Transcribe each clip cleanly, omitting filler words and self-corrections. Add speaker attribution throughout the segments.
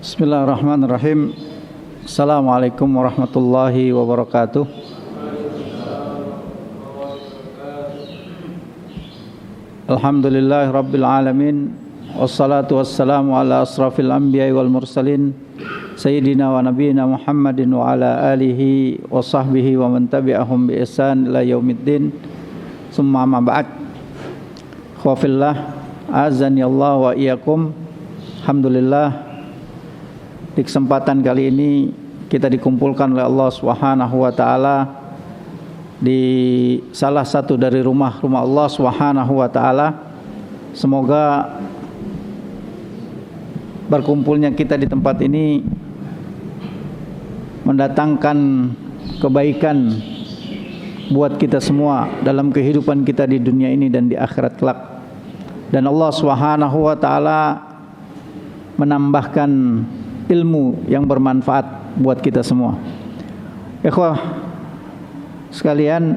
Speaker 1: Bismillahirrahmanirrahim. Assalamualaikum warahmatullahi wabarakatuh. Alhamdulillahi rabbil alamin. Wassalatu wassalamu ala asrafil anbiya'i wal mursalin Sayyidina wa nabiyina Muhammadin wa ala alihi wa sahbihi wa man tabi'ahum bi ihsan ila yaumiddin. Summa amma ba'd. Khawfillah azani Allah wa iyyakum. Alhamdulillah, di kesempatan kali ini kita dikumpulkan oleh Allah Subhanahu wa taala di salah satu dari rumah Allah Subhanahu wa taala. Semoga berkumpulnya kita di tempat ini mendatangkan kebaikan buat kita semua dalam kehidupan kita di dunia ini dan di akhirat kelak. Dan Allah Subhanahu wa taala menambahkan ilmu yang bermanfaat buat kita semua. Ikhwah sekalian,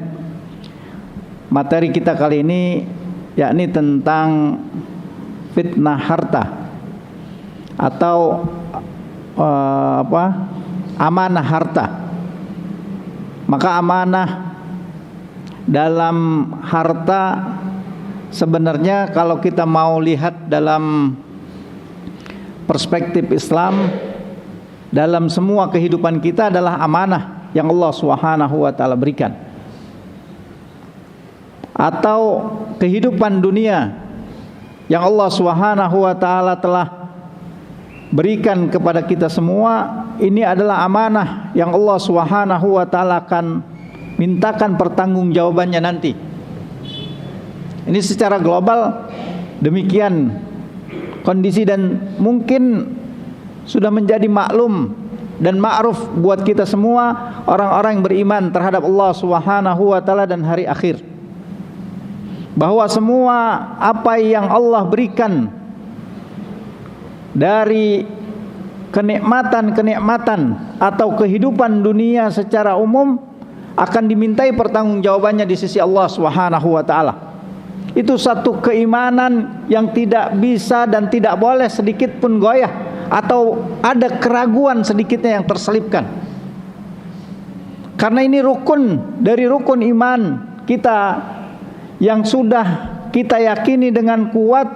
Speaker 1: materi kita kali ini yakni tentang fitnah harta atau amanah harta. Maka amanah dalam harta sebenarnya kalau kita mau lihat dalam perspektif Islam, dalam semua kehidupan kita adalah amanah yang Allah Subhanahu wa taala berikan. Atau kehidupan dunia yang Allah Subhanahu wa taala telah berikan kepada kita semua, ini adalah amanah yang Allah Subhanahu wa taala akan mintakan pertanggungjawabannya nanti. Ini secara global demikian kondisi, dan mungkin sudah menjadi maklum dan ma'ruf buat kita semua orang-orang yang beriman terhadap Allah Subhanahu wa taala dan hari akhir, bahwa semua apa yang Allah berikan dari kenikmatan atau kehidupan dunia secara umum akan dimintai pertanggungjawabannya di sisi Allah Subhanahu wa taala. Itu satu keimanan yang tidak bisa dan tidak boleh sedikit pun goyah atau ada keraguan sedikitnya yang terselipkan. Karena ini rukun dari rukun iman kita yang sudah kita yakini dengan kuat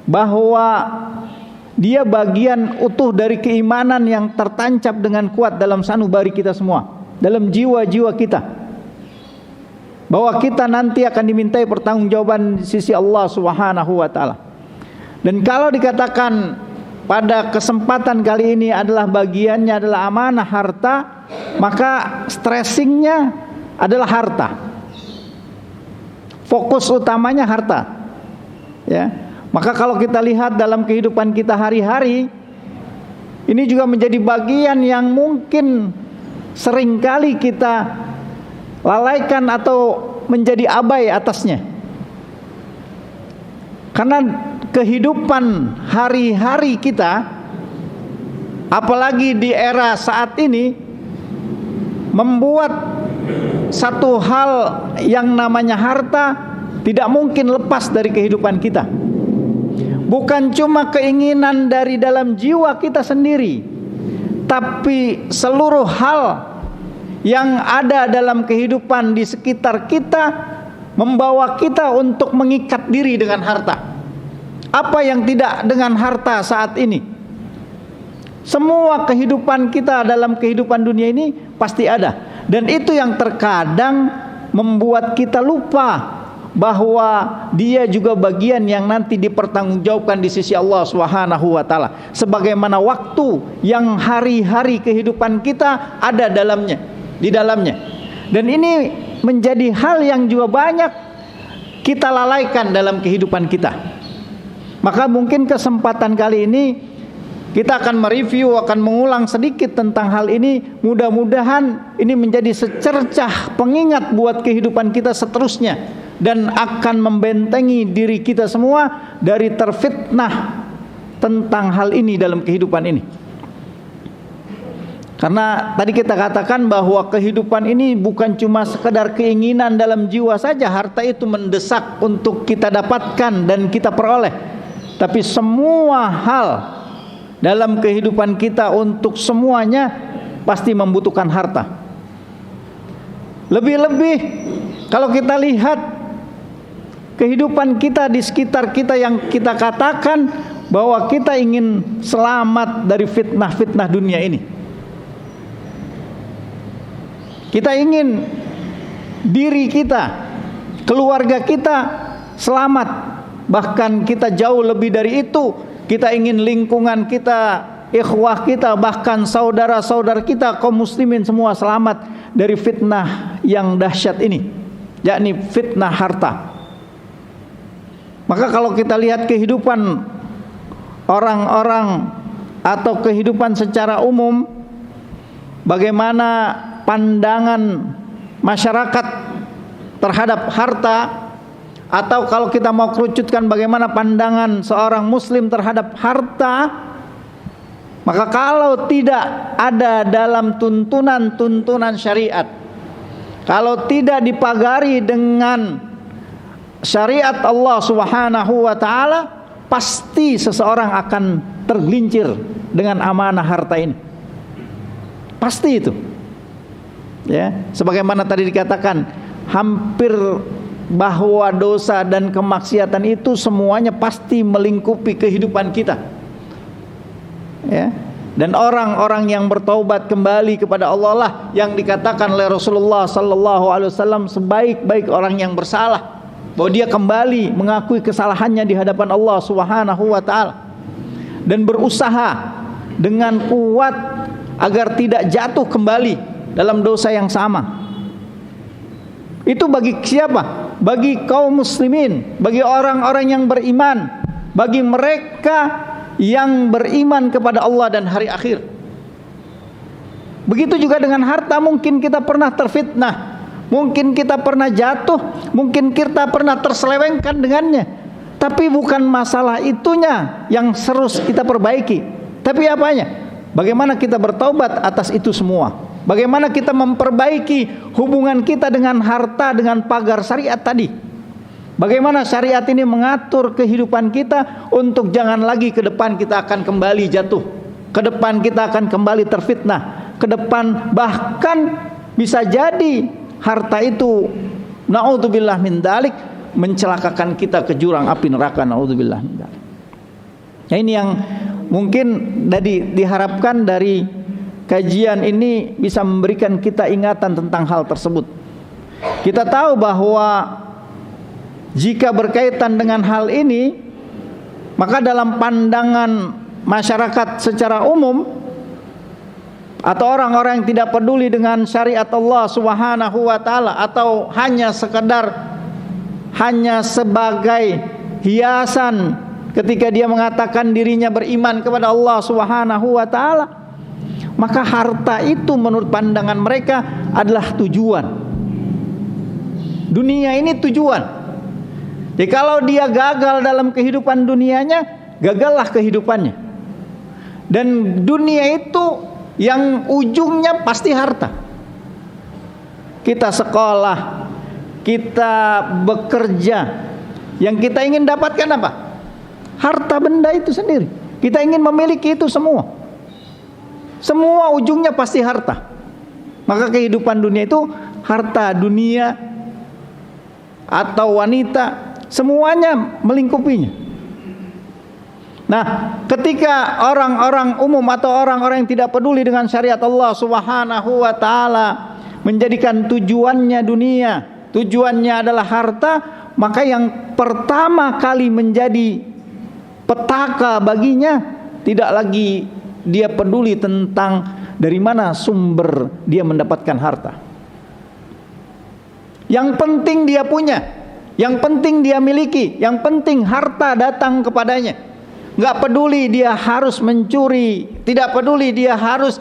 Speaker 1: bahwa dia bagian utuh dari keimanan yang tertancap dengan kuat dalam sanubari kita semua, dalam jiwa-jiwa kita, bahwa kita nanti akan dimintai pertanggungjawaban di sisi Allah Subhanahu wa taala. Dan kalau dikatakan pada kesempatan kali ini adalah bagiannya adalah amanah harta, maka stressingnya adalah harta. Fokus utamanya harta. Ya. Maka kalau kita lihat dalam kehidupan kita hari-hari, ini juga menjadi bagian yang mungkin seringkali kita lalaikan atau menjadi abai atasnya. Karena kehidupan hari-hari kita, apalagi di era saat ini, membuat satu hal yang namanya harta tidak mungkin lepas dari kehidupan kita. Bukan cuma keinginan dari dalam jiwa kita sendiri, tapi seluruh hal yang ada dalam kehidupan di sekitar kita membawa kita untuk mengikat diri dengan harta. Apa yang tidak dengan harta saat ini? Semua kehidupan kita dalam kehidupan dunia ini pasti ada. Dan itu yang terkadang membuat kita lupa bahwa dia juga bagian yang nanti dipertanggungjawabkan di sisi Allah Subhanahu wa taala. Sebagaimana waktu yang hari-hari kehidupan kita ada di dalamnya. Dan ini menjadi hal yang juga banyak kita lalaikan dalam kehidupan kita. Maka mungkin kesempatan kali ini kita akan mereview, akan mengulang sedikit tentang hal ini. Mudah-mudahan ini menjadi secercah pengingat buat kehidupan kita seterusnya, dan akan membentengi diri kita semua dari terfitnah tentang hal ini dalam kehidupan ini. Karena tadi kita katakan bahwa kehidupan ini bukan cuma sekedar keinginan dalam jiwa saja, harta itu mendesak untuk kita dapatkan dan kita peroleh. Tapi semua hal dalam kehidupan kita untuk semuanya pasti membutuhkan harta. Lebih-lebih kalau kita lihat kehidupan kita di sekitar kita yang kita katakan bahwa kita ingin selamat dari fitnah-fitnah dunia ini. Kita ingin diri kita, keluarga kita selamat. Bahkan kita jauh lebih dari itu. Kita ingin lingkungan kita, ikhwah kita, bahkan saudara-saudara kita, kaum muslimin semua selamat dari fitnah yang dahsyat ini, yakni fitnah harta. Maka kalau kita lihat kehidupan orang-orang atau kehidupan secara umum, bagaimana pandangan masyarakat terhadap harta, atau kalau kita mau kerucutkan bagaimana pandangan seorang muslim terhadap harta, maka kalau tidak ada dalam tuntunan syariat, kalau tidak dipagari dengan syariat Allah Subhanahu wa taala, pasti seseorang akan tergelincir dengan amanah harta ini. Pasti itu. Ya, sebagaimana tadi dikatakan, hampir bahwa dosa dan kemaksiatan itu semuanya pasti melingkupi kehidupan kita. Ya. Dan orang-orang yang bertaubat kembali kepada Allah lah yang dikatakan oleh Rasulullah sallallahu alaihi wasallam sebaik-baik orang yang bersalah, bahwa dia kembali mengakui kesalahannya di hadapan Allah Subhanahu wa taala dan berusaha dengan kuat agar tidak jatuh kembali dalam dosa yang sama. Itu bagi siapa? Bagi kaum muslimin, bagi orang-orang yang beriman, bagi mereka yang beriman kepada Allah dan hari akhir. Begitu juga dengan harta, mungkin kita pernah terfitnah, mungkin kita pernah jatuh, mungkin kita pernah terselewengkan dengannya. Tapi bukan masalah itunya yang harus kita perbaiki, tapi apanya? Bagaimana kita bertaubat atas itu semua? Bagaimana kita memperbaiki hubungan kita dengan harta dengan pagar syariat tadi? Bagaimana syariat ini mengatur kehidupan kita untuk jangan lagi ke depan kita akan kembali jatuh, ke depan kita akan kembali terfitnah, ke depan bahkan bisa jadi harta itu naudzubillah min dzalik mencelakakan kita ke jurang api neraka, naudzubillah min dzalik. Ya, ini yang mungkin diharapkan dari kajian ini bisa memberikan kita ingatan tentang hal tersebut. Kita tahu bahwa jika berkaitan dengan hal ini, maka dalam pandangan masyarakat secara umum atau orang-orang yang tidak peduli dengan syariat Allah Subhanahu wa taala, atau hanya sebagai hiasan ketika dia mengatakan dirinya beriman kepada Allah Subhanahu wa taala, maka harta itu menurut pandangan mereka adalah tujuan. Dunia ini tujuan. Jadi kalau dia gagal dalam kehidupan dunianya, gagallah kehidupannya. Dan dunia itu yang ujungnya pasti harta. Kita sekolah, kita bekerja, yang kita ingin dapatkan apa? Harta benda itu sendiri. Kita ingin memiliki itu semua. Semua ujungnya pasti harta. Maka kehidupan dunia itu harta dunia atau wanita, semuanya melingkupinya. Nah, ketika orang-orang umum atau orang-orang yang tidak peduli dengan syariat Allah Subhanahu wa taala menjadikan tujuannya dunia, tujuannya adalah harta, maka yang pertama kali menjadi petaka baginya tidak lagi dia peduli tentang dari mana sumber dia mendapatkan harta. Yang penting dia punya, yang penting dia miliki, yang penting harta datang kepadanya. Enggak peduli dia harus mencuri, tidak peduli dia harus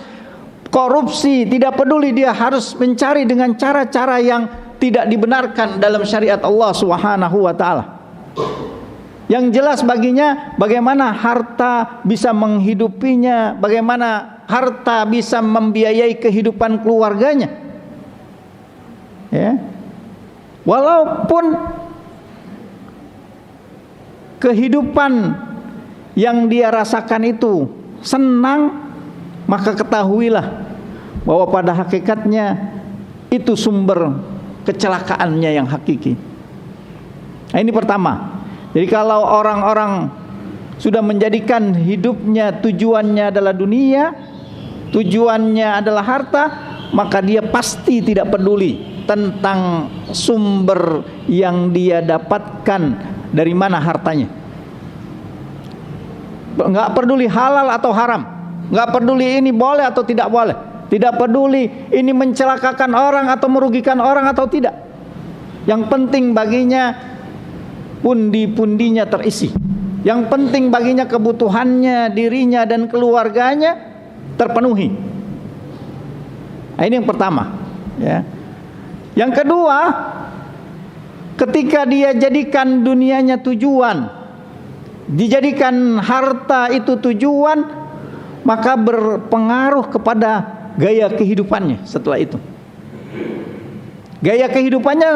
Speaker 1: korupsi, tidak peduli dia harus mencari dengan cara-cara yang tidak dibenarkan dalam syariat Allah Subhanahu wa taala. Yang jelas baginya bagaimana harta bisa menghidupinya, bagaimana harta bisa membiayai kehidupan keluarganya. Ya. Walaupun kehidupan yang dia rasakan itu senang, maka ketahuilah bahwa pada hakikatnya itu sumber kecelakaannya yang hakiki. Nah, ini pertama. Jadi kalau orang-orang sudah menjadikan hidupnya tujuannya adalah dunia, tujuannya adalah harta, maka dia pasti tidak peduli tentang sumber yang dia dapatkan dari mana hartanya. Nggak peduli halal atau haram, nggak peduli ini boleh atau tidak boleh, tidak peduli ini mencelakakan orang atau merugikan orang atau tidak. Yang penting baginya pundi-pundinya terisi. Yang penting baginya kebutuhannya, dirinya dan keluarganya terpenuhi. Nah, ini yang pertama, ya. Yang kedua, ketika dia jadikan dunianya tujuan, dijadikan harta itu tujuan, maka berpengaruh kepada gaya kehidupannya setelah itu. Gaya kehidupannya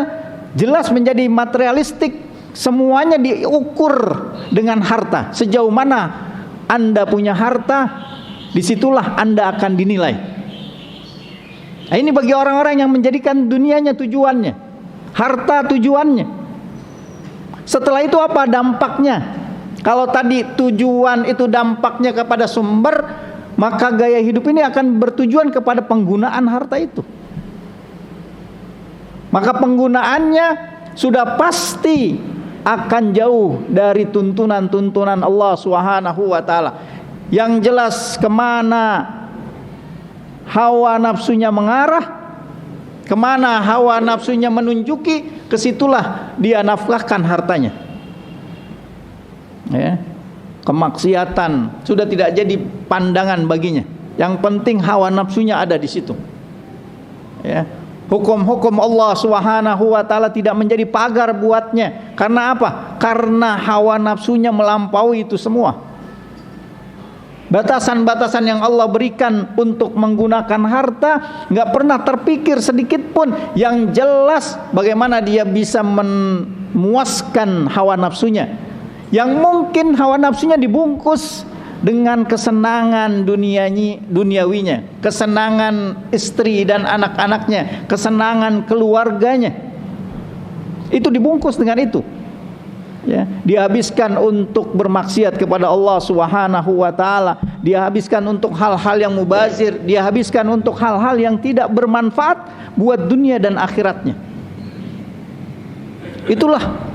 Speaker 1: jelas menjadi materialistik. Semuanya diukur dengan harta. Sejauh mana Anda punya harta, disitulah Anda akan dinilai. Nah, ini bagi orang-orang yang menjadikan dunianya tujuannya, harta tujuannya. Setelah itu apa dampaknya? Kalau tadi tujuan itu dampaknya kepada sumber, maka gaya hidup ini akan bertujuan kepada penggunaan harta itu. Maka penggunaannya sudah pasti akan jauh dari tuntunan-tuntunan Allah Subhanahu wa taala. Yang jelas kemana hawa nafsunya mengarah, kemana hawa nafsunya menunjuki, kesitulah dia nafkahkan hartanya. Ya. Kemaksiatan sudah tidak jadi pandangan baginya. Yang penting hawa nafsunya ada di situ. Ya. Hukum-hukum Allah Subhanahu wa taala tidak menjadi pagar buatnya. Karena apa? Karena hawa nafsunya melampaui itu semua. Batasan-batasan yang Allah berikan untuk menggunakan harta nggak pernah terpikir sedikit pun. Yang jelas bagaimana dia bisa memuaskan hawa nafsunya. Yang mungkin hawa nafsunya dibungkus dengan kesenangan duniawinya, kesenangan istri dan anak-anaknya, kesenangan keluarganya. Itu dibungkus dengan itu. Ya, dihabiskan untuk bermaksiat kepada Allah Subhanahu wa taala, dihabiskan untuk hal-hal yang mubazir, dihabiskan untuk hal-hal yang tidak bermanfaat buat dunia dan akhiratnya. Itulah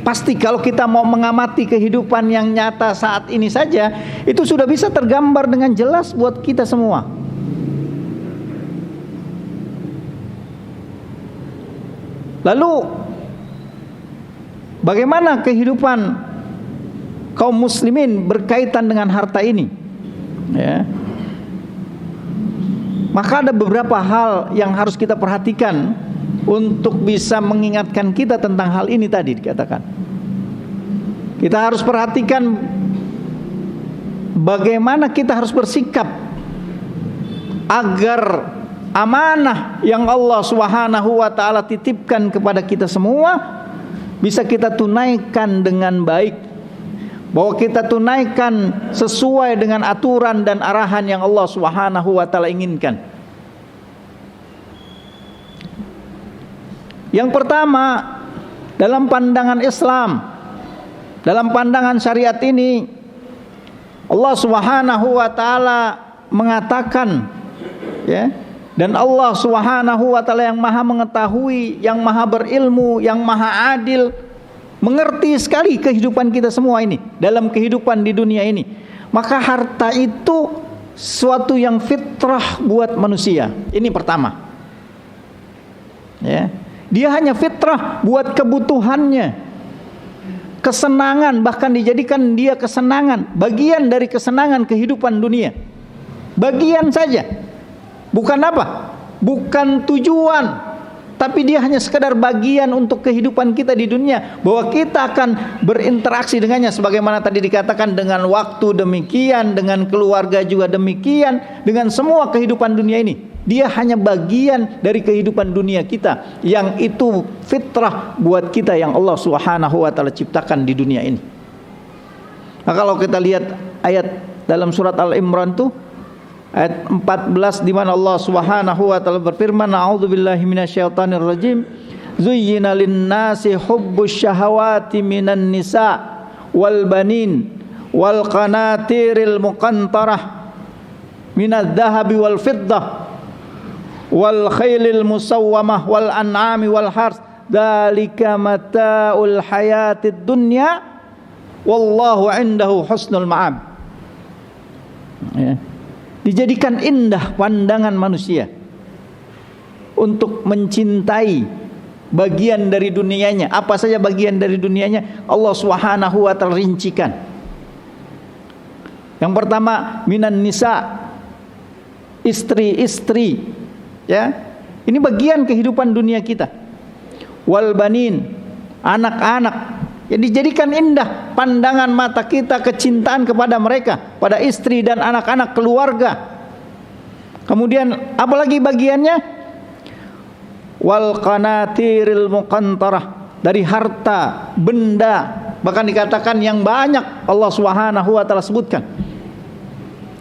Speaker 1: pasti kalau kita mau mengamati kehidupan yang nyata saat ini saja, itu sudah bisa tergambar dengan jelas buat kita semua. Lalu bagaimana kehidupan kaum muslimin berkaitan dengan harta ini? Ya. Maka ada beberapa hal yang harus kita perhatikan untuk bisa mengingatkan kita tentang hal ini tadi dikatakan. Kita harus perhatikan bagaimana kita harus bersikap agar amanah yang Allah Subhanahu wa taala titipkan kepada kita semua bisa kita tunaikan dengan baik. Bahwa kita tunaikan sesuai dengan aturan dan arahan yang Allah Subhanahu wa taala inginkan. Yang pertama, dalam pandangan Islam, dalam pandangan syariat ini, Allah Subhanahu wa taala mengatakan, ya, dan Allah Subhanahu wa taala yang Maha mengetahui, yang Maha berilmu, yang Maha adil, mengerti sekali kehidupan kita semua ini, dalam kehidupan di dunia ini. Maka harta itu suatu yang fitrah buat manusia. Ini pertama. Ya. Dia hanya fitrah buat kebutuhannya, kesenangan, bahkan dijadikan dia kesenangan, bagian dari kesenangan kehidupan dunia. Bagian saja. Bukan apa? Bukan tujuan, tapi dia hanya sekadar bagian untuk kehidupan kita di dunia, bahwa kita akan berinteraksi dengannya sebagaimana tadi dikatakan, dengan waktu demikian, dengan keluarga juga demikian, dengan semua kehidupan dunia ini. Dia hanya bagian dari kehidupan dunia kita, yang itu fitrah buat kita yang Allah Subhanahu wa taala ciptakan di dunia ini. Nah, kalau kita lihat ayat dalam surat Al-Imran tuh ayat 14 di mana Allah Subhanahu wa taala berfirman, a'udzubillahi minasyaitonir rajim, zuyyina lin-nasi hubbus syahawati minan nisa wal banin wal qanatiril muqantarah minadz dhahabi wal fiddah wal khailil musawwamah wal an'ami wal hars dzalika mata'ul hayatid dunya wallahu 'indahu husnul ma'ab. Ya. Dijadikan indah pandangan manusia untuk mencintai bagian dari dunianya. Apa saja bagian dari dunianya Allah Subhanahu wa taala rincikan. Yang pertama minan nisa, istri-istri, ya. Ini bagian kehidupan dunia kita. Wal banin, anak-anak. Ya, dijadikan indah pandangan mata kita, kecintaan kepada mereka, pada istri dan anak-anak, keluarga. Kemudian apalagi bagiannya? Wal qanatiril muqantarah, dari harta, benda, bahkan dikatakan yang banyak Allah Subhanahu wa taala sebutkan.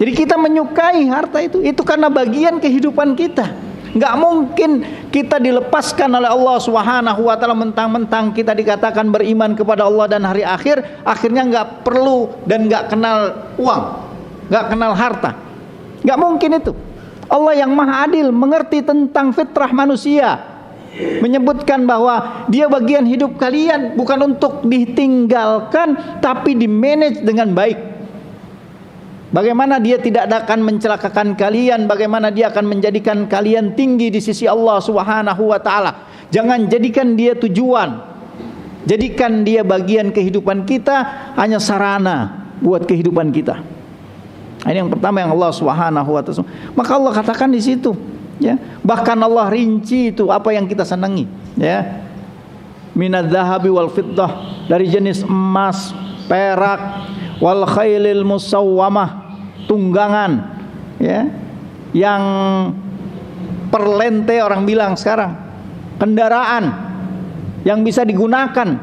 Speaker 1: Jadi kita menyukai harta itu karena bagian kehidupan kita. Enggak mungkin kita dilepaskan oleh Allah Subhanahu wa taala mentang-mentang kita dikatakan beriman kepada Allah dan hari akhir, akhirnya enggak perlu dan enggak kenal uang, enggak kenal harta. Enggak mungkin itu. Allah yang Maha Adil mengerti tentang fitrah manusia, menyebutkan bahwa dia bagian hidup kalian bukan untuk ditinggalkan tapi di-manage dengan baik. Bagaimana dia tidak akan mencelakakan kalian, bagaimana dia akan menjadikan kalian tinggi di sisi Allah Subhanahu wa taala. Jangan jadikan dia tujuan. Jadikan dia bagian kehidupan kita, hanya sarana buat kehidupan kita. Ini yang pertama yang Allah Subhanahu wa taala. Maka Allah katakan di situ, ya. Bahkan Allah rinci itu apa yang kita senangi, ya. Minadz dzahabi wal fiddah, dari jenis emas, perak, wal khailil musawwamah, tunggangan, ya, yang perlente orang bilang sekarang, kendaraan yang bisa digunakan,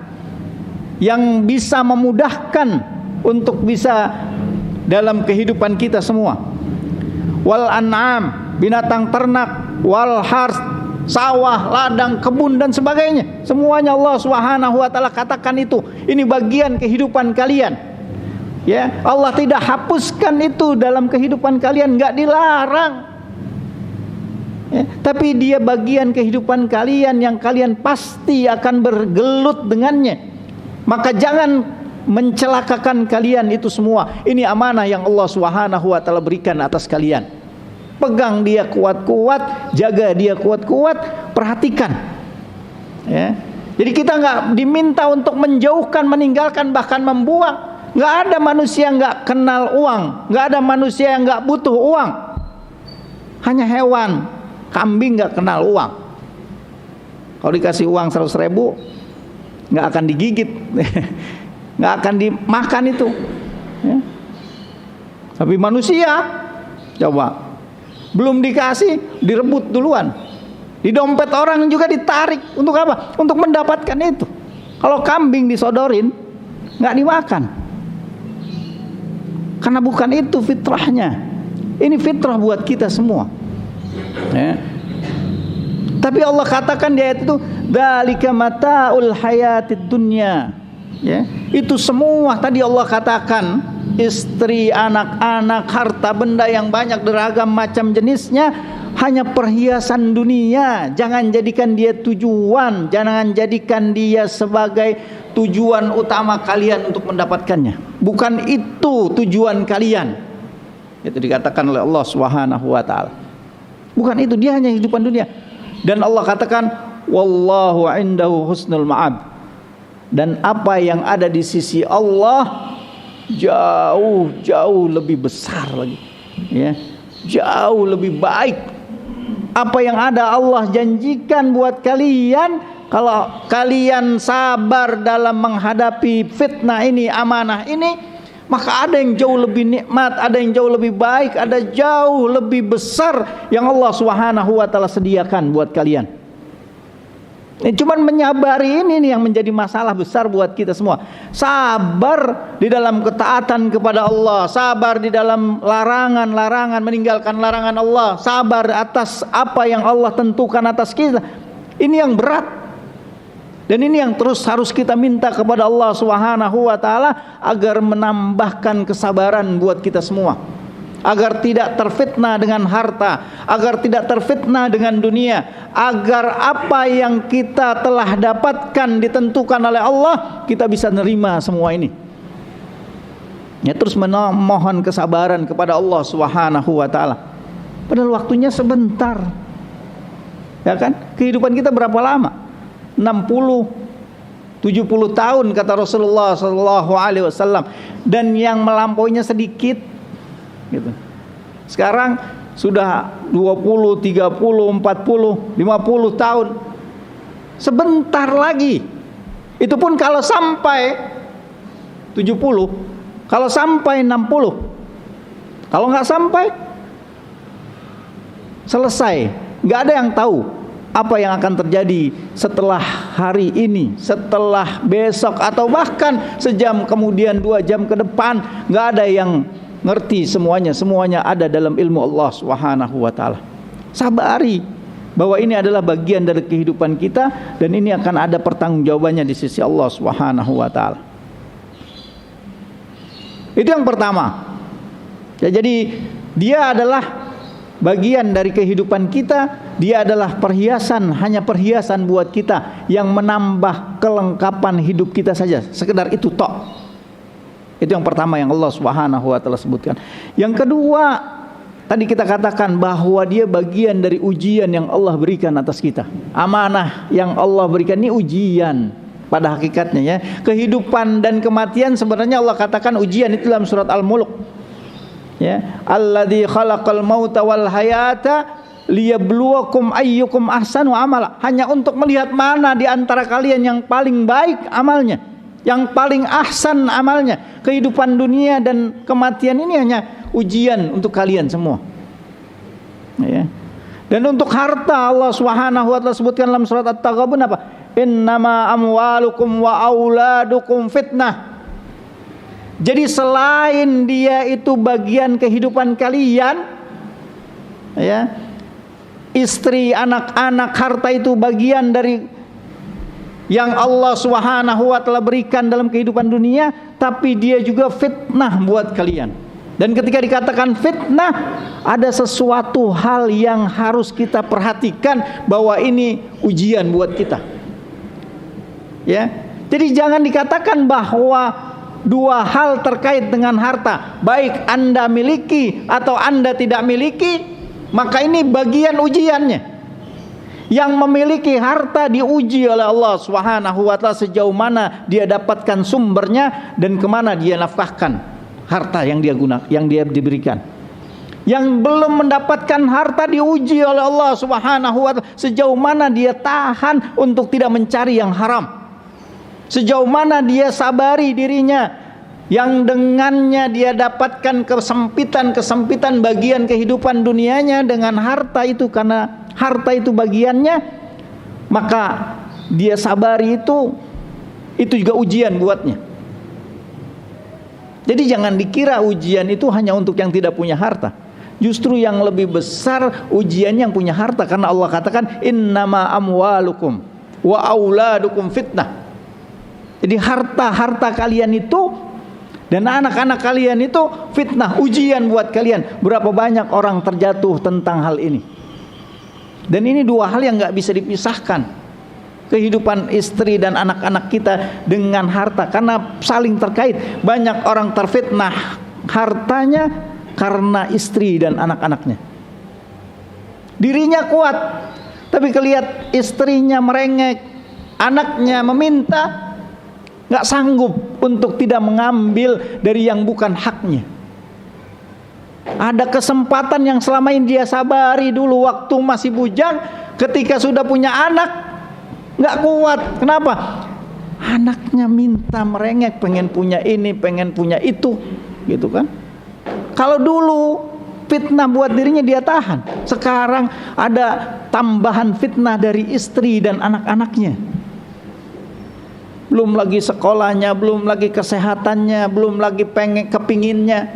Speaker 1: yang bisa memudahkan untuk bisa dalam kehidupan kita semua. Wal an'am, binatang ternak, wal hars, sawah, ladang, kebun dan sebagainya. Semuanya Allah Subhanahu wa taala katakan itu, ini bagian kehidupan kalian. Ya, Allah tidak hapuskan itu dalam kehidupan kalian, enggak dilarang. Ya, tapi dia bagian kehidupan kalian yang kalian pasti akan bergelut dengannya. Maka jangan mencelakakan kalian itu semua. Ini amanah yang Allah Subhanahu wa taala berikan atas kalian. Pegang dia kuat-kuat, jaga dia kuat-kuat, perhatikan. Ya. Jadi kita enggak diminta untuk menjauhkan, meninggalkan, bahkan membuang. Nggak ada manusia yang nggak kenal uang, nggak ada manusia yang nggak butuh uang. Hanya hewan, kambing nggak kenal uang. Kalau dikasih uang 100.000, nggak akan digigit, nggak akan dimakan itu. Ya. Tapi manusia, coba, belum dikasih, direbut duluan. Di dompet orang juga ditarik. Untuk apa? Untuk mendapatkan itu. Kalau kambing disodorin, nggak dimakan. Karena bukan itu fitrahnya. Ini fitrah buat kita semua, ya. Tapi Allah katakan di ayat itu, dzalika mata'ul hayatid dunya, ya. Itu semua tadi Allah katakan, istri, anak-anak, harta benda yang banyak beragam macam jenisnya, hanya perhiasan dunia. Jangan jadikan dia tujuan, jangan jadikan dia sebagai tujuan utama kalian untuk mendapatkannya. Bukan itu tujuan kalian. Itu dikatakan oleh Allah Subhanahu wa taala. Bukan itu, dia hanya kehidupan dunia. Dan Allah katakan, wallahu indahu husnul ma'ab. Dan apa yang ada di sisi Allah jauh lebih besar lagi, ya. Jauh lebih baik. Apa yang ada Allah janjikan buat kalian, kalau kalian sabar dalam menghadapi fitnah ini, amanah ini, maka ada yang jauh lebih nikmat, ada yang jauh lebih baik, ada jauh lebih besar yang Allah Subhanahu wa taala sediakan buat kalian. Cuman menyabari ini nih yang menjadi masalah besar buat kita semua. Sabar di dalam ketaatan kepada Allah, sabar di dalam larangan-larangan, meninggalkan larangan Allah, sabar atas apa yang Allah tentukan atas kita. Ini yang berat. Dan ini yang terus harus kita minta kepada Allah Subhanahu wa taala agar menambahkan kesabaran buat kita semua. Agar tidak terfitnah dengan harta, agar tidak terfitnah dengan dunia, agar apa yang kita telah dapatkan ditentukan oleh Allah, kita bisa nerima semua ini. Ya, terus memohon kesabaran kepada Allah Subhanahu wa taala. Padahal waktunya sebentar. Ya kan? Kehidupan kita berapa lama? 60 70 tahun kata Rasulullah sallallahu alaihi wasallam, dan yang melampauinya sedikit gitu. Sekarang sudah 20, 30, 40, 50 tahun. Sebentar lagi. Itu pun kalau sampai 70, kalau sampai 60. Kalau nggak sampai, selesai. Nggak ada yang tahu apa yang akan terjadi setelah hari ini, setelah besok, atau bahkan sejam kemudian, 2 jam ke depan. Nggak ada yang ngerti semuanya. Semuanya ada dalam ilmu Allah Subhanahu wa taala. Sabari bahwa ini adalah bagian dari kehidupan kita, dan ini akan ada pertanggungjawabannya di sisi Allah Subhanahu wa taala. Itu yang pertama. Ya, jadi dia adalah bagian dari kehidupan kita. Dia adalah perhiasan, hanya perhiasan buat kita yang menambah kelengkapan hidup kita saja. Sekedar itu tok. Itu yang pertama yang Allah Subhanahu wa taala sebutkan. Yang kedua, tadi kita katakan bahwa dia bagian dari ujian yang Allah berikan atas kita. Amanah yang Allah berikan ini ujian pada hakikatnya, ya. Kehidupan dan kematian sebenarnya Allah katakan ujian, itu dalam surat Al-Mulk. Ya, alladzi khalaqal mauta wal hayata liyabluwakum ayyukum ahsanu amala. Hanya untuk melihat mana di antara kalian yang paling baik amalnya, yang paling ahsan amalnya. Kehidupan dunia dan kematian ini hanya ujian untuk kalian semua. Ya. Dan untuk harta, Allah Subhanahu wa taala sebutkan dalam surat At-Taghabun apa? Innama amwalukum wa auladukum fitnah. Jadi selain dia itu bagian kehidupan kalian, ya, istri, anak-anak, harta itu bagian dari yang Allah Subhanahu wa taala berikan dalam kehidupan dunia, tapi dia juga fitnah buat kalian. Dan ketika dikatakan fitnah, ada sesuatu hal yang harus kita perhatikan bahwa ini ujian buat kita. Ya. Jadi jangan dikatakan bahwa dua hal terkait dengan harta, baik Anda miliki atau Anda tidak miliki, maka ini bagian ujiannya. Yang memiliki harta diuji oleh Allah Subhanahu wa taala sejauh mana dia dapatkan sumbernya dan kemana dia nafkahkan harta yang dia gunakan, yang dia diberikan. Yang belum mendapatkan harta diuji oleh Allah Subhanahu wa taala sejauh mana dia tahan untuk tidak mencari yang haram. Sejauh mana dia sabari dirinya yang dengannya dia dapatkan kesempitan bagian kehidupan dunianya dengan harta itu, karena harta itu bagiannya, maka dia sabari itu juga ujian buatnya. Jadi jangan dikira ujian itu hanya untuk yang tidak punya harta. Justru yang lebih besar ujian yang punya harta, karena Allah katakan innama amwalukum wa auladukum fitnah. Jadi harta kalian itu dan anak-anak kalian itu fitnah, ujian buat kalian. Berapa banyak orang terjatuh tentang hal ini. Dan ini dua hal yang gak bisa dipisahkan. Kehidupan istri dan anak-anak kita dengan harta, karena saling terkait. Banyak orang terfitnah hartanya karena istri dan anak-anaknya. Dirinya kuat, tapi kelihat istrinya merengek, anaknya meminta, gak sanggup untuk tidak mengambil dari yang bukan haknya. Ada kesempatan yang selama ini dia sabari dulu waktu masih bujang, ketika sudah punya anak gak kuat. Kenapa? Anaknya minta, merengek, pengen punya ini, pengen punya itu, gitu kan. Kalau dulu fitnah buat dirinya dia tahan. Sekarang ada tambahan fitnah dari istri dan anak-anaknya. Belum lagi sekolahnya, belum lagi kesehatannya, belum lagi kepinginnya.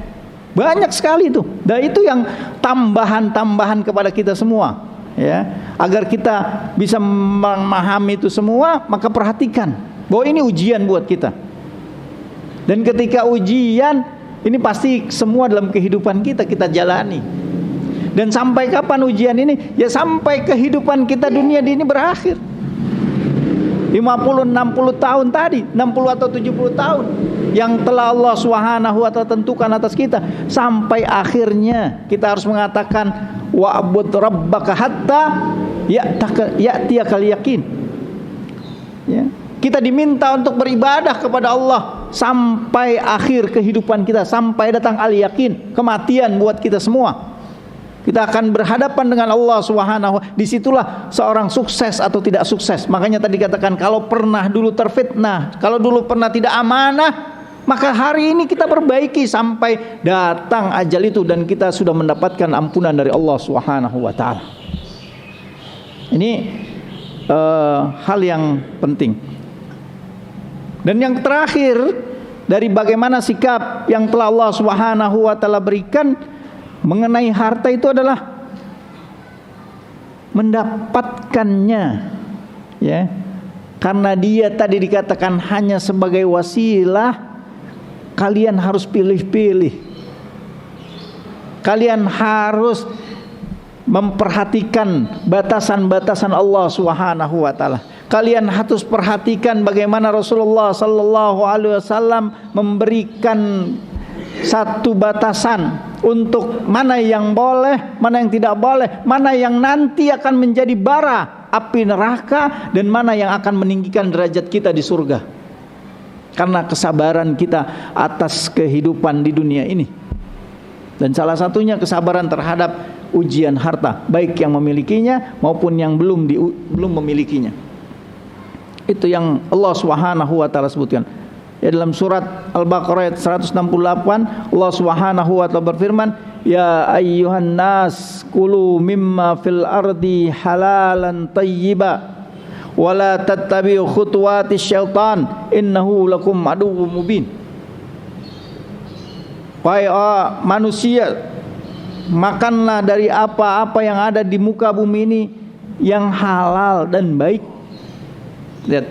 Speaker 1: Banyak sekali itu. Dan itu yang tambahan-tambahan kepada kita semua, ya. Agar kita bisa memahami itu semua, maka perhatikan bahwa ini ujian buat kita. Dan ketika ujian ini pasti semua dalam kehidupan kita jalani. Dan sampai kapan ujian ini? Ya sampai kehidupan kita dunia ini berakhir. 50-60 tahun tadi, 60 atau 70 tahun yang telah Allah Subhanahu wa ta'ala tentukan atas kita, sampai akhirnya kita harus mengatakan wa'bud rabbaka hatta ya'tiyakal yakin. Ya. Kita diminta untuk beribadah kepada Allah sampai akhir kehidupan kita, sampai datang al-yakin, kematian buat kita semua. Kita akan berhadapan dengan Allah Subhanahu. Disitulah seorang sukses atau tidak sukses. Makanya tadi katakan, kalau pernah dulu terfitnah, kalau dulu pernah tidak amanah, maka hari ini kita perbaiki sampai datang ajal itu dan kita sudah mendapatkan ampunan dari Allah Subhanahu wa ta'ala. Ini hal yang penting. Dan yang terakhir dari bagaimana sikap yang telah Allah Subhanahu wa ta'ala berikan mengenai harta itu adalah mendapatkannya, ya. Karena dia tadi dikatakan hanya sebagai wasilah, kalian harus pilih-pilih. Kalian harus memperhatikan batasan-batasan Allah Subhanahu wa ta'ala. Kalian harus perhatikan bagaimana Rasulullah sallallahu alaihi wasallam memberikan satu batasan untuk mana yang boleh, mana yang tidak boleh, mana yang nanti akan menjadi bara api neraka, dan mana yang akan meninggikan derajat kita di surga. Karena kesabaran kita atas kehidupan di dunia ini. Dan salah satunya kesabaran terhadap ujian harta, baik yang memilikinya maupun yang belum memilikinya. Itu yang Allah Subhanahu wa ta'ala sebutkan. Ya, dalam surat Al-Baqarah ayat 168 Allah Subhanahu wa ta'ala berfirman, ya ayyuhan nas kulu mimma fil ardi halalan tayyiba wa la tattabi'u khutuwatis syaitan innahu lakum aduwwum mubin. Wahai manusia, makanlah dari apa-apa yang ada di muka bumi ini yang halal dan baik. Lihat,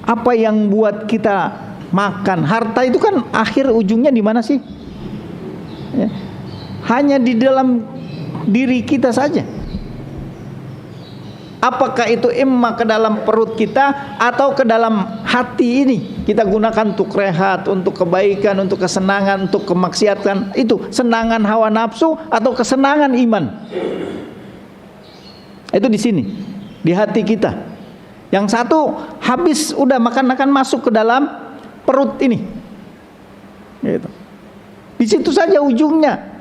Speaker 1: apa yang buat kita makan? Harta itu kan akhir ujungnya di mana sih? Ya. Hanya di dalam diri kita saja. Apakah itu imma ke dalam perut kita atau ke dalam hati ini? Kita gunakan untuk rehat, untuk kebaikan, untuk kesenangan, untuk kemaksiatan. Itu senangan hawa nafsu atau kesenangan iman. Itu di sini, di hati kita. Yang satu habis udah makan masuk ke dalam perut ini. Gitu. Di situ saja ujungnya.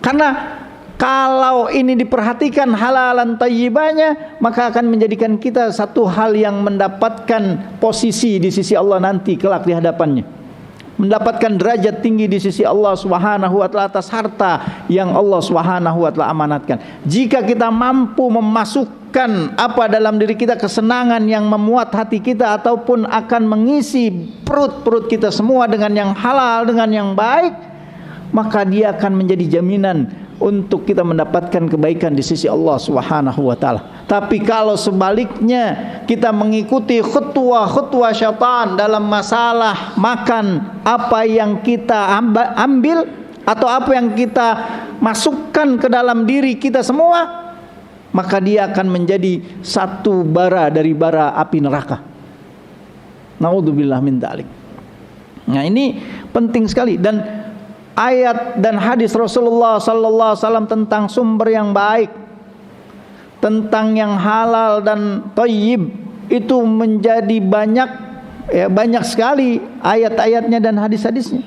Speaker 1: Karena kalau ini diperhatikan halalan thayyibanya, maka akan menjadikan kita satu hal yang mendapatkan posisi di sisi Allah nanti kelak di hadapannya. Mendapatkan derajat tinggi di sisi Allah Subhanahu wa ta'ala atas harta yang Allah Subhanahu wa ta'ala amanatkan. Jika kita mampu memasukkan apa dalam diri kita, kesenangan yang memuat hati kita ataupun akan mengisi perut-perut kita semua dengan yang halal, dengan yang baik, maka dia akan menjadi jaminan untuk kita mendapatkan kebaikan di sisi Allah Subhanahu wa ta'ala. Tapi kalau sebaliknya kita mengikuti khutwa syaitan dalam masalah makan, apa yang kita ambil atau apa yang kita masukkan ke dalam diri kita semua, maka dia akan menjadi satu bara dari bara api neraka. Naudzubillah min dzalik. Nah, ini penting sekali, dan ayat dan hadis Rasulullah sallallahu alaihi wasallam tentang sumber yang baik, tentang yang halal dan thayyib itu menjadi banyak, ya, banyak sekali ayat-ayatnya dan hadis-hadisnya.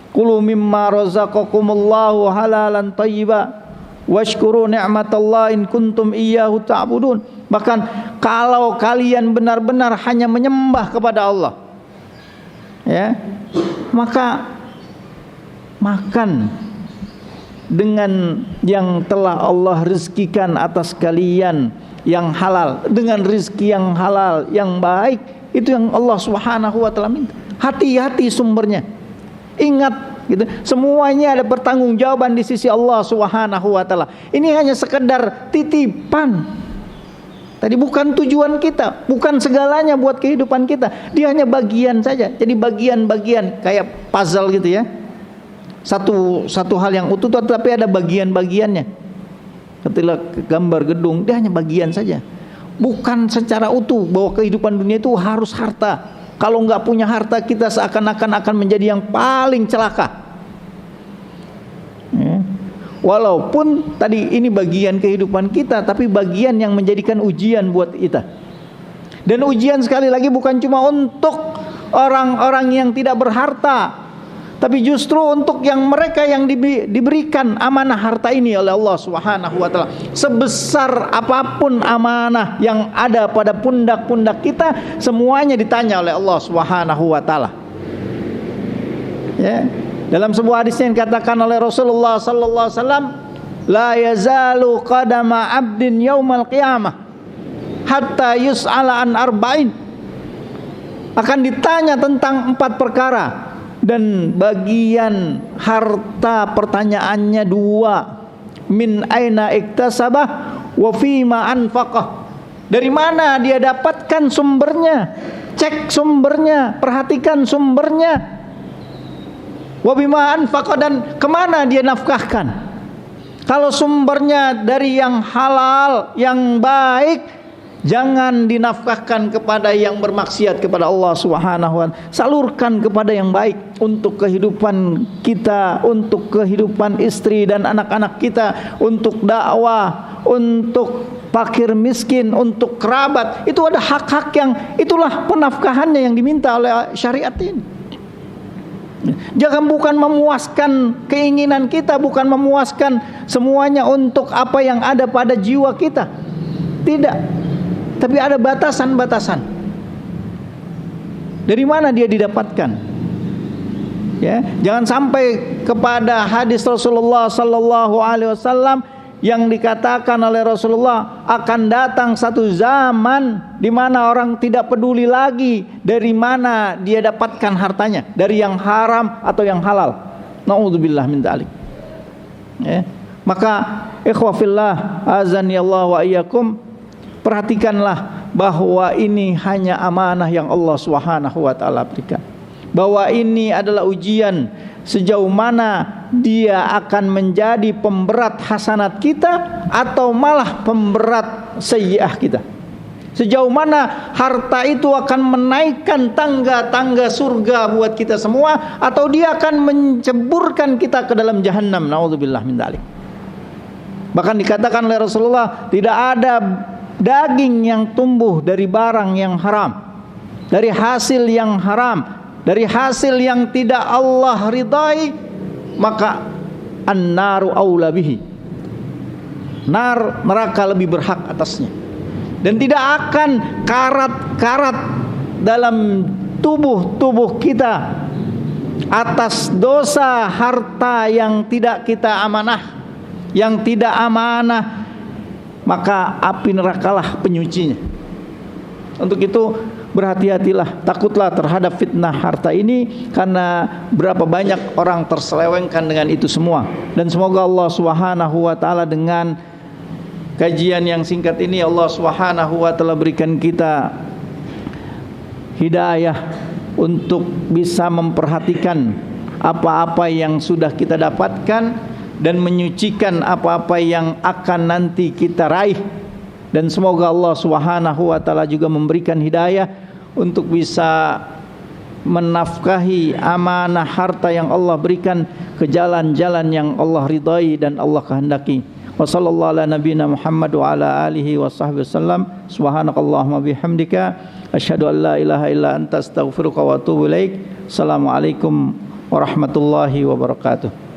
Speaker 1: Kulu mimma razaqakumullahu halalan thayyiba washkuru ni'matallahi in kuntum iyyahu ta'budun. Bahkan kalau kalian benar-benar hanya menyembah kepada Allah, ya, maka makan dengan yang telah Allah rezekikan atas kalian yang halal, dengan rezeki yang halal, yang baik. Itu yang Allah Subhanahu wa taala minta. Hati-hati sumbernya. Ingat gitu. Semuanya ada pertanggungjawaban di sisi Allah Subhanahu wa taala. Ini hanya sekedar titipan. Tadi bukan tujuan kita, bukan segalanya buat kehidupan kita. Dia hanya bagian saja. Jadi bagian-bagian kayak puzzle gitu ya. Satu hal yang utuh tapi ada bagian-bagiannya. Ketika gambar gedung, dia hanya bagian saja. Bukan secara utuh bahwa kehidupan dunia itu harus harta. Kalau nggak punya harta, kita seakan-akan akan menjadi yang paling celaka. Ya. Walaupun tadi ini bagian kehidupan kita, tapi bagian yang menjadikan ujian buat kita. Dan ujian sekali lagi bukan cuma untuk orang-orang yang tidak berharta, tapi justru untuk yang mereka yang diberikan amanah harta ini oleh Allah Subhanahu wa taala. Sebesar apapun amanah yang ada pada pundak-pundak kita, semuanya ditanya oleh Allah Subhanahu wa taala. Ya. Dalam sebuah hadis yang dikatakan oleh Rasulullah sallallahu alaihi wasallam, la yazalu qadama 'abdin yaumal qiyamah hatta yus'ala an arba'in. Akan ditanya tentang 4 perkara, dan bagian harta pertanyaannya 2. Min aina iktasabah wa fima anfaqah. Dari mana dia dapatkan sumbernya? Cek sumbernya, perhatikan sumbernya. Wa bima anfaqah, dan kemana dia nafkahkan. Kalau sumbernya dari yang halal, yang baik, jangan dinafkahkan kepada yang bermaksiat kepada Allah Subhanahu wa taala. Salurkan kepada yang baik untuk kehidupan kita, untuk kehidupan istri dan anak-anak kita, untuk dakwah, untuk fakir miskin, untuk kerabat. Itu ada hak-hak yang itulah penafkahannya yang diminta oleh syariat ini. Jangan bukan memuaskan keinginan kita, bukan memuaskan semuanya untuk apa yang ada pada jiwa kita. Tidak. Tapi ada batasan-batasan. Dari mana dia didapatkan? Ya, jangan sampai kepada hadis Rasulullah sallallahu alaihi wasallam yang dikatakan oleh Rasulullah, akan datang satu zaman di mana orang tidak peduli lagi dari mana dia dapatkan hartanya, dari yang haram atau yang halal. Nauzubillah min dzalik. Ya. Maka ikhwah fillah, azani Allah wa iyyakum, perhatikanlah bahwa ini hanya amanah yang Allah Subhanahu wa taala berikan. Bahwa ini adalah ujian sejauh mana dia akan menjadi pemberat hasanat kita atau malah pemberat sayyi'ah kita. Sejauh mana harta itu akan menaikkan tangga-tangga surga buat kita semua, atau dia akan menceburkan kita ke dalam jahannam. Nauzubillah min dzalik. Bahkan dikatakan oleh Rasulullah, tidak ada daging yang tumbuh dari barang yang haram, dari hasil yang haram, dari hasil yang tidak Allah ridai, maka an-naru aula bihi. Neraka lebih berhak atasnya. Dan tidak akan karat-karat dalam tubuh kita atas dosa harta yang tidak kita amanah, yang tidak amanah, maka api nerakalah penyucinya. Untuk itu berhati-hatilah, takutlah terhadap fitnah harta ini, karena berapa banyak orang terselewengkan dengan itu semua. Dan semoga Allah Subhanahu wa taala dengan kajian yang singkat ini, Allah Subhanahu wa taala berikan kita hidayah untuk bisa memperhatikan apa-apa yang sudah kita dapatkan dan menyucikan apa-apa yang akan nanti kita raih. Dan semoga Allah Subhanahu wa taala juga memberikan hidayah untuk bisa menafkahi amanah harta yang Allah berikan ke jalan-jalan yang Allah ridai dan Allah kehendaki. Wa sallallahu ala nabiyina Muhammad wa ala alihi wa sahbihi wasallam. Subhanakallahumma bihamdika asyhadu an la ilaha illa anta astaghfiruka wa atubu ilaik. Assalamualaikum warahmatullahi wabarakatuh.